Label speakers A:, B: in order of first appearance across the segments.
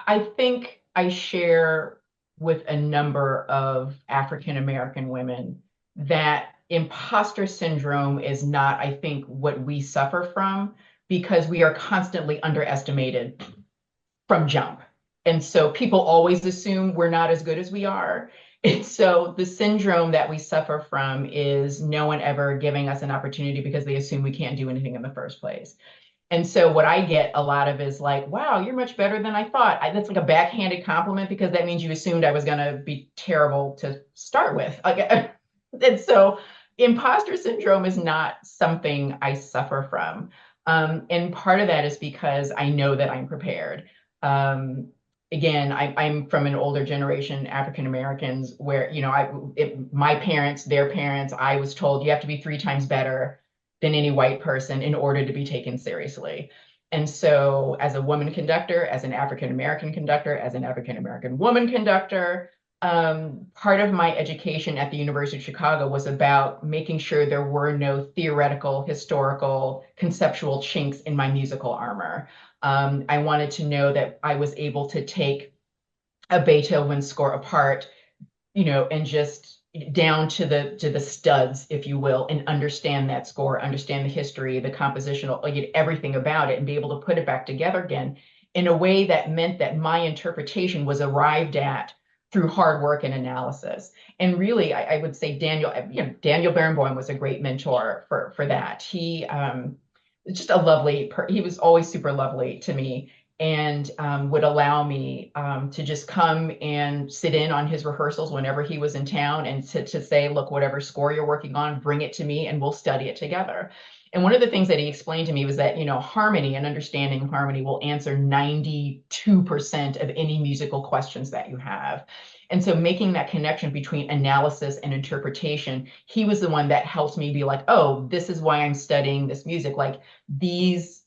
A: I think I share with a number of African American women that imposter syndrome is not, I think, what we suffer from because we are constantly underestimated from jump. And so people always assume we're not as good as we are. And so the syndrome that we suffer from is no one ever giving us an opportunity because they assume we can't do anything in the first place. And so what I get a lot of is like, wow, you're much better than I thought. That's like a backhanded compliment because that means you assumed I was going to be terrible to start with. Like, and so imposter syndrome is not something I suffer from. And part of that is because I know that I'm prepared. Again, I'm from an older generation, African Americans, where, my parents, their parents, I was told you have to be three times better than any white person in order to be taken seriously. And so, as a woman conductor, as an African American conductor, as an African American woman conductor, part of my education at the University of Chicago was about making sure there were no theoretical, historical, conceptual chinks in my musical armor. I wanted to know that I was able to take a Beethoven score apart, and just down to the studs, if you will, and understand that score, understand the history, the compositional, like everything about it, and be able to put it back together again in a way that meant that my interpretation was arrived at through hard work and analysis. And really, I would say Daniel Barenboim was a great mentor for that. He just a lovely, he was always super lovely to me and would allow me to just come and sit in on his rehearsals whenever he was in town and to say, look, whatever score you're working on, bring it to me and we'll study it together. And one of the things that he explained to me was that, harmony and understanding harmony will answer 92% of any musical questions that you have. And so making that connection between analysis and interpretation, he was the one that helped me be like, oh, this is why I'm studying this music. Like these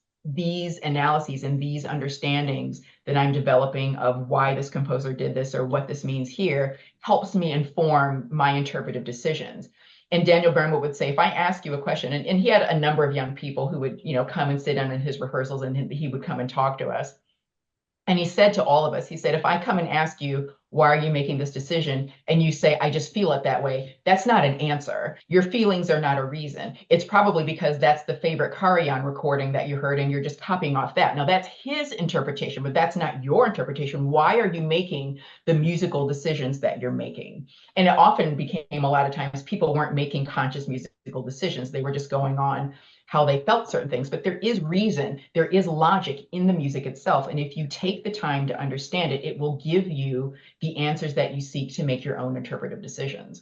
A: analyses and these understandings that I'm developing of why this composer did this or what this means here helps me inform my interpretive decisions. And Daniel Bernwood would say, if I ask you a question, and he had a number of young people who would, come and sit down in his rehearsals and he would come and talk to us. And he said to all of us, he said, if I come and ask you, why are you making this decision? And you say, I just feel it that way. That's not an answer. Your feelings are not a reason. It's probably because that's the favorite Karajan recording that you heard and you're just copying off that. Now that's his interpretation, but that's not your interpretation. Why are you making the musical decisions that you're making? And it often became a lot of times people weren't making conscious musical decisions. They were just going on how they felt certain things, but there is reason, there is logic in the music itself. And if you take the time to understand it, it will give you the answers that you seek to make your own interpretive decisions.